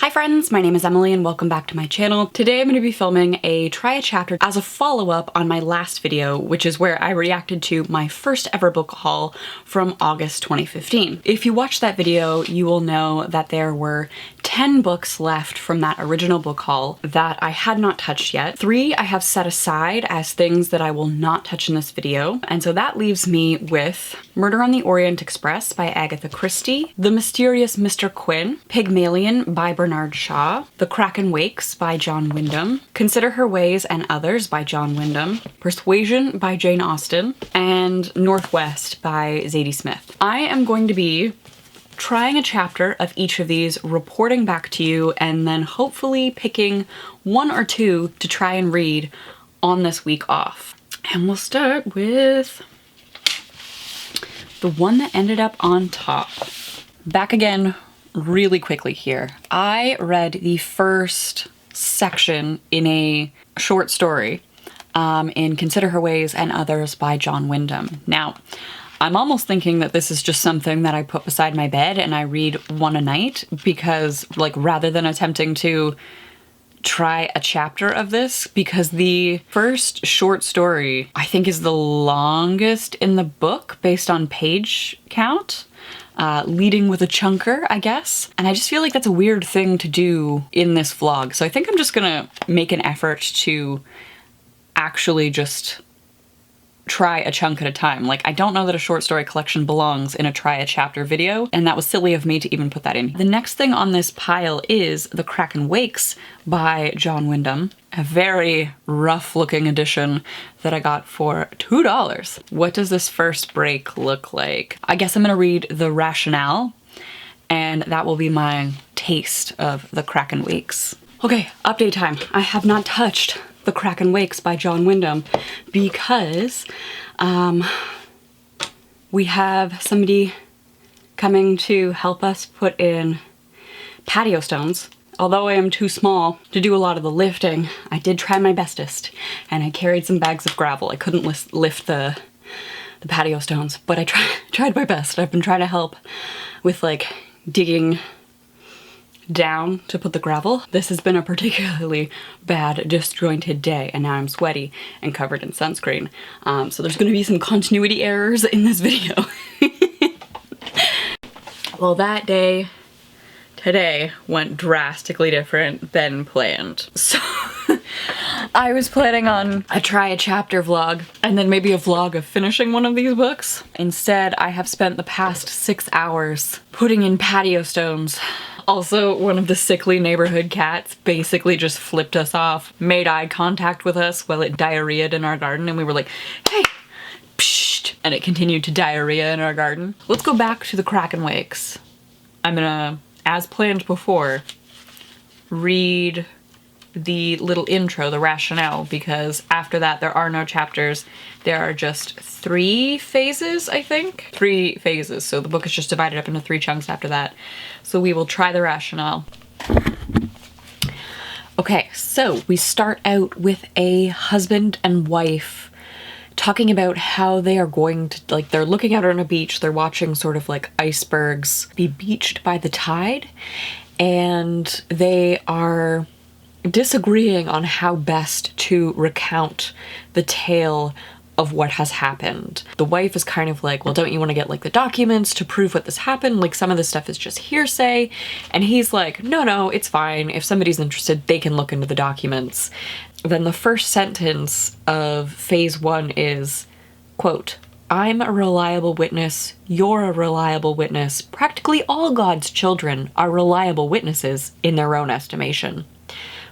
Hi friends, my name is Emily and welcome back to my channel. Today I'm going to be filming a try a chapter as a follow-up on my last video, which is where I reacted to my first ever book haul from August 2015. If you watched that video, you will know that there were 10 books left from that original book haul that I had not touched yet. 3 I have set aside as things that I will not touch in this video, and so that leaves me with Murder on the Orient Express by Agatha Christie, The Mysterious Mr. Quinn, Pygmalion by Bernard Shaw, The Kraken Wakes by John Wyndham, Consider Her Ways and Others by John Wyndham, Persuasion by Jane Austen, and Northwest by Zadie Smith. I am going to be trying a chapter of each of these, reporting back to you, and then hopefully picking 1 or 2 to try and read on this week off. And we'll start with the one that ended up on top. Back again really quickly here. I read the first section in a short story in Consider Her Ways and Others by John Wyndham. Now, I'm almost thinking that this is just something that I put beside my bed and I read one a night because, like, rather than attempting to try a chapter of this, because the first short story I think is the longest in the book based on page count, leading with a chunker, I guess. And I just feel like that's a weird thing to do in this vlog. So I think I'm just gonna make an effort to actually just try a chunk at a time. Like, I don't know that a short story collection belongs in a try a chapter video, and that was silly of me to even put that in. The next thing on this pile is The Kraken Wakes by John Wyndham, a very rough looking edition that I got for $2. What does this first break look like? I guess I'm gonna read the rationale, and that will be my taste of The Kraken Wakes. Okay, update time. I have not touched The Kraken Wakes by John Wyndham because we have somebody coming to help us put in patio stones. Although I am too small to do a lot of the lifting, I did try my bestest and I carried some bags of gravel. I couldn't lift the patio stones, but I tried my best. I've been trying to help with, like, digging down to put the gravel. This has been a particularly bad disjointed day and now I'm sweaty and covered in sunscreen. So there's going to be some continuity errors in this video. Well, that day today went drastically different than planned. So I was planning on a try a chapter vlog and then maybe a vlog of finishing one of these books. Instead, I have spent the past 6 hours putting in patio stones. Also, one of the sickly neighborhood cats basically just flipped us off, made eye contact with us while it diarrheaed in our garden, and we were like, hey, psht, and it continued to diarrhea in our garden. Let's go back to The Kraken Wakes. I'm gonna, as planned before, read the little intro, the rationale, because after that there are no chapters. There are just 3 phases, I think? 3 phases, so the book is just divided up into 3 chunks after that. So we will try the rationale. Okay, so we start out with a husband and wife talking about how they are going to, like, they're looking out on a beach, they're watching sort of like icebergs be beached by the tide, and they are disagreeing on how best to recount the tale of what has happened. The wife is kind of like, well, don't you want to get, like, the documents to prove what this happened? Like, some of this stuff is just hearsay. And he's like, no, it's fine. If somebody's interested, they can look into the documents. Then the first sentence of phase 1 is, quote, I'm a reliable witness, you're a reliable witness. Practically all God's children are reliable witnesses in their own estimation.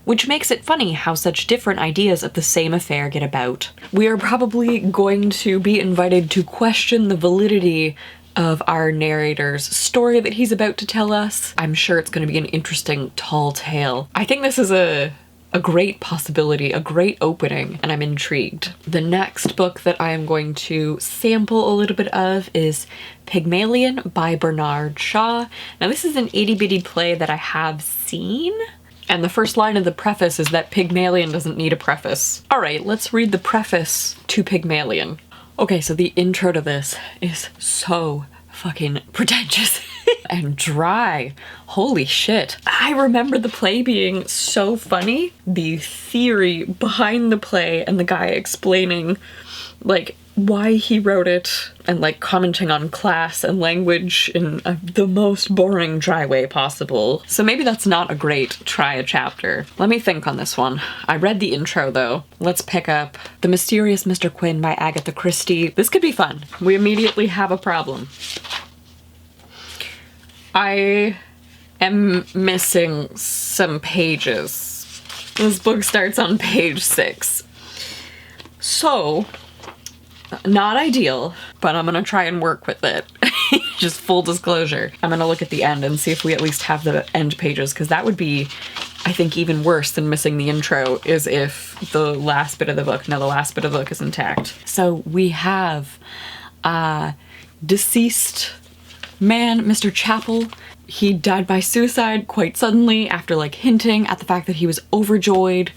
Which makes it funny how such different ideas of the same affair get about. We are probably going to be invited to question the validity of our narrator's story that he's about to tell us. I'm sure it's going to be an interesting, tall tale. I think this is a great possibility, a great opening, and I'm intrigued. The next book that I am going to sample a little bit of is Pygmalion by Bernard Shaw. Now, this is an itty-bitty play that I have seen, and the first line of the preface is that Pygmalion doesn't need a preface. Alright, let's read the preface to Pygmalion. Okay, so the intro to this is so fucking pretentious. And dry. Holy shit. I remember the play being so funny. The theory behind the play and the guy explaining, like, why he wrote it and, like, commenting on class and language in the most boring, dry way possible. So maybe that's not a great try a chapter. Let me think on this one. I read the intro, though. Let's pick up The Mysterious Mr. Quin by Agatha Christie. This could be fun. We immediately have a problem. I am missing some pages. This book starts on page 6. So, not ideal, but I'm gonna try and work with it. Just full disclosure. I'm gonna look at the end and see if we at least have the end pages, because that would be, I think, even worse than missing the intro, is if the last bit of the book, no, the last bit of the book is intact. So we have a deceased man, Mr. Chapel. He died by suicide quite suddenly after, like, hinting at the fact that he was overjoyed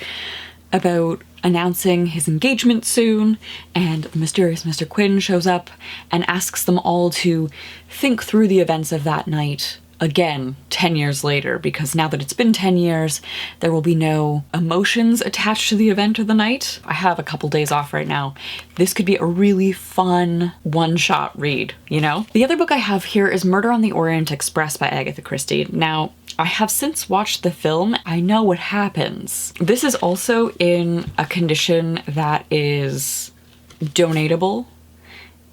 about announcing his engagement soon, and the mysterious Mr. Quin shows up and asks them all to think through the events of that night again 10 years later, because now that it's been 10 years, there will be no emotions attached to the event of the night. I have a couple days off right now. This could be a really fun one-shot read, you know? The other book I have here is Murder on the Orient Express by Agatha Christie. Now, I have since watched the film. I know what happens. This is also in a condition that is donatable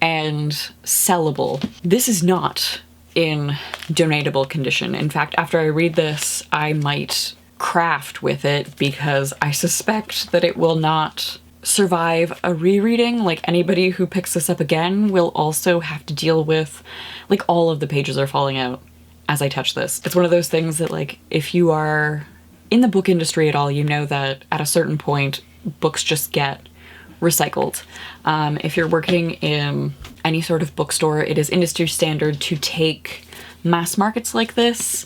and sellable. This is not in donatable condition. In fact, after I read this, I might craft with it because I suspect that it will not survive a rereading. Like, anybody who picks this up again will also have to deal with, like, all of the pages are falling out as I touch this. It's one of those things that, like, if you are in the book industry at all, you know that at a certain point, books just get recycled. If you're working in any sort of bookstore, it is industry standard to take mass markets like this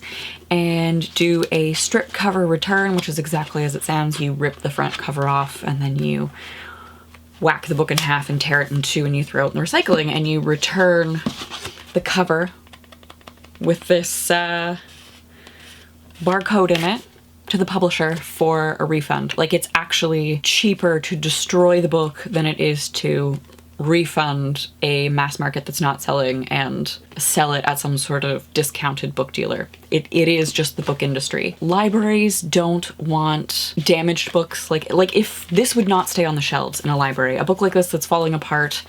and do a strip cover return, which is exactly as it sounds. You rip the front cover off and then you whack the book in half and tear it in two and you throw it in the recycling, and you return the cover with this barcode in it to the publisher for a refund. Like, it's actually cheaper to destroy the book than it is to refund a mass market that's not selling and sell it at some sort of discounted book dealer. It is just the book industry. Libraries don't want damaged books. Like if this would not stay on the shelves in a library, a book like this that's falling apart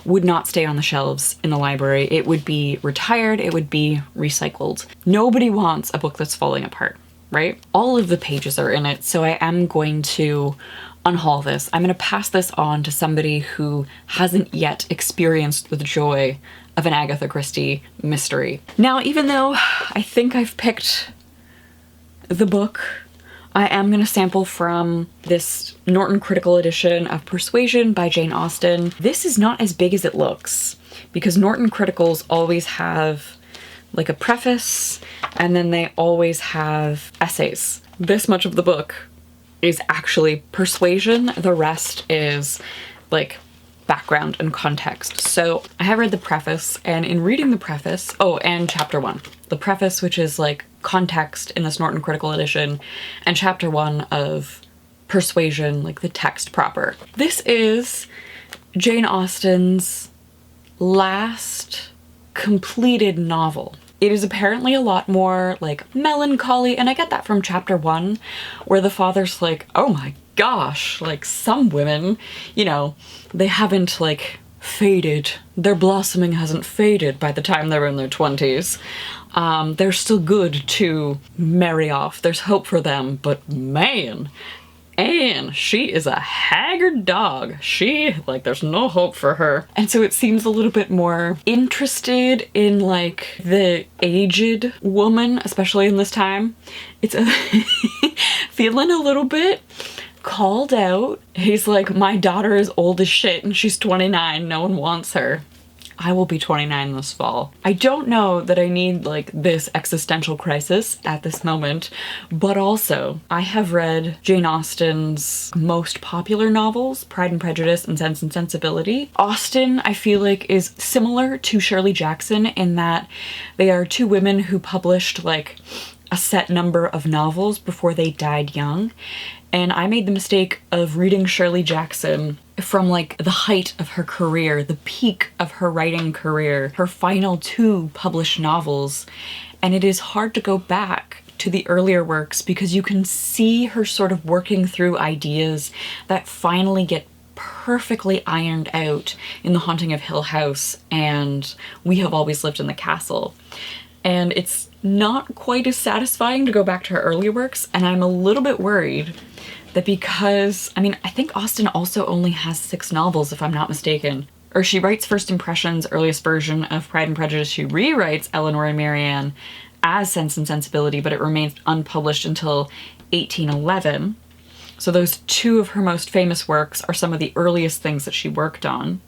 would not stay on the shelves in the library. It would be retired, it would be recycled. Nobody wants a book that's falling apart, right? All of the pages are in it, so I am going to unhaul this. I'm going to pass this on to somebody who hasn't yet experienced the joy of an Agatha Christie mystery. Now, even though I think I've picked the book, I am going to sample from this Norton Critical Edition of Persuasion by Jane Austen. This is not as big as it looks, because Norton Criticals always have like a preface, and then they always have essays. This much of the book is actually Persuasion. The rest is like background and context. So I have read the preface, and in reading the preface, oh, and chapter 1. The preface, which is like context in this Norton Critical Edition, and chapter 1 of Persuasion, like the text proper. This is Jane Austen's last completed novel. It is apparently a lot more like melancholy, and I get that from chapter 1, where the father's like, oh my gosh, like some women, you know, they haven't like faded. Their blossoming hasn't faded by the time they're in their 20s. They're still good to marry off. There's hope for them, but man, Anne, she is a haggard dog. Like, there's no hope for her. And so it seems a little bit more interested in, like, the aged woman, especially in this time. It's feeling a little bit called out. He's like, my daughter is old as shit and she's 29. No one wants her. I will be 29 this fall. I don't know that I need like this existential crisis at this moment, but also I have read Jane Austen's most popular novels, Pride and Prejudice and Sense and Sensibility. Austen, I feel like, is similar to Shirley Jackson in that they are two women who published like a set number of novels before they died young. And I made the mistake of reading Shirley Jackson from like the height of her career, the peak of her writing career, her final 2 published novels. And it is hard to go back to the earlier works because you can see her sort of working through ideas that finally get perfectly ironed out in The Haunting of Hill House and We Have Always Lived in the Castle. And it's not quite as satisfying to go back to her earlier works, and I'm a little bit worried that because, I mean, I think Austen also only has 6 novels, if I'm not mistaken. Or she writes First Impressions, earliest version of Pride and Prejudice. She rewrites Eleanor and Marianne as Sense and Sensibility, but it remains unpublished until 1811. So those 2 of her most famous works are some of the earliest things that she worked on.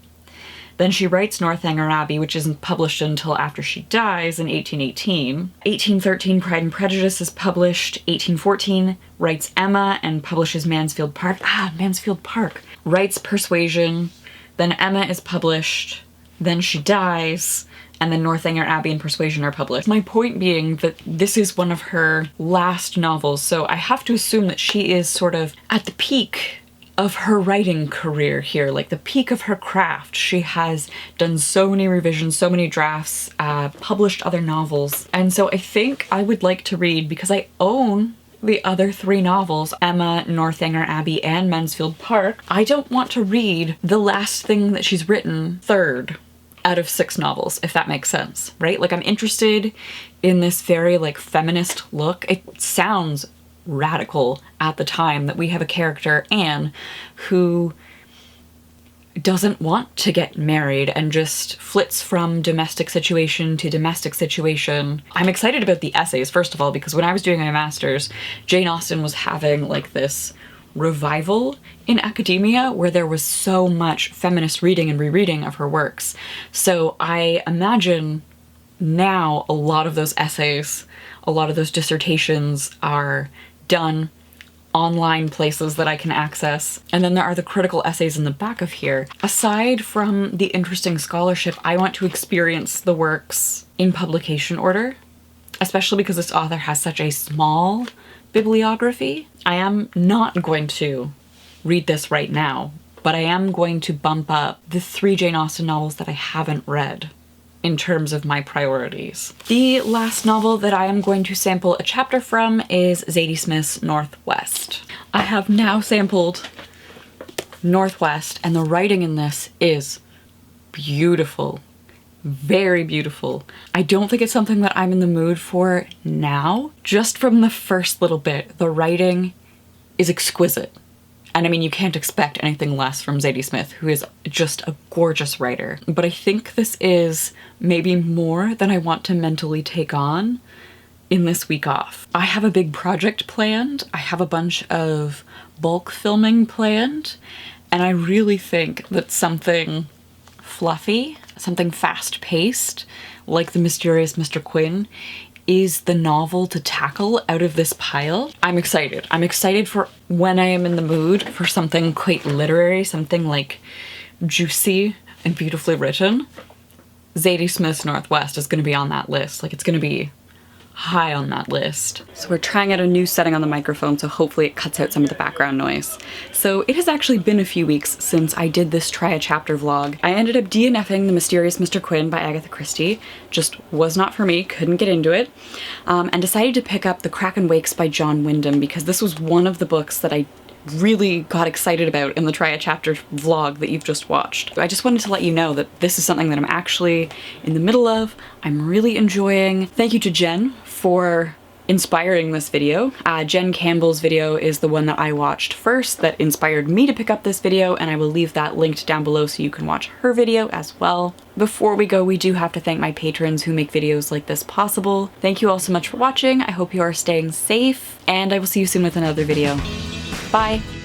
Then she writes Northanger Abbey, which isn't published until after she dies in 1818. 1813, Pride and Prejudice is published. 1814, writes Emma and publishes Mansfield Park. Mansfield Park. Writes Persuasion. Then Emma is published. Then she dies. And then Northanger Abbey and Persuasion are published. My point being that this is one of her last novels, so I have to assume that she is sort of at the peak of her writing career here, like the peak of her craft. She has done so many revisions, so many drafts, published other novels. And so I think I would like to read, because I own the other 3 novels, Emma, Northanger Abbey, and Mansfield Park, I don't want to read the last thing that she's written third out of 6 novels, if that makes sense, right? Like, I'm interested in this very like feminist look. It sounds radical at the time that we have a character, Anne, who doesn't want to get married and just flits from domestic situation to domestic situation. I'm excited about the essays, first of all, because when I was doing my master's, Jane Austen was having like this revival in academia where there was so much feminist reading and rereading of her works. So I imagine now a lot of those essays, a lot of those dissertations are done online places that I can access. And then there are the critical essays in the back of here. Aside from the interesting scholarship, I want to experience the works in publication order, especially because this author has such a small bibliography. I am not going to read this right now, but I am going to bump up the 3 Jane Austen novels that I haven't read in terms of my priorities. The last novel that I am going to sample a chapter from is Zadie Smith's Northwest. I have now sampled Northwest, and the writing in this is beautiful. Very beautiful. I don't think it's something that I'm in the mood for now. Just from the first little bit, the writing is exquisite. And I mean, you can't expect anything less from Zadie Smith, who is just a gorgeous writer. But I think this is maybe more than I want to mentally take on in this week off. I have a big project planned. I have a bunch of bulk filming planned. And I really think that something fluffy, something fast-paced, like The Mysterious Mr. Quinn, is the novel to tackle out of this pile. I'm excited. I'm excited for when I am in the mood for something quite literary, something like juicy and beautifully written. Zadie Smith's Northwest is going to be on that list. Like, it's going to be high on that list. So we're trying out a new setting on the microphone, so hopefully it cuts out some of the background noise. So it has actually been a few weeks since I did this try a chapter vlog. I ended up DNFing The Mysterious Mr. Quinn by Agatha Christie. Just was not for me, couldn't get into it. And decided to pick up The Kraken Wakes by John Wyndham because this was one of the books that I really got excited about in the try a chapter vlog that you've just watched. I just wanted to let you know that this is something that I'm actually in the middle of. I'm really enjoying. Thank you to Jen for inspiring this video. Jen Campbell's video is the one that I watched first that inspired me to pick up this video, and I will leave that linked down below so you can watch her video as well. Before we go, we do have to thank my patrons who make videos like this possible. Thank you all so much for watching. I hope you are staying safe, and I will see you soon with another video. Bye!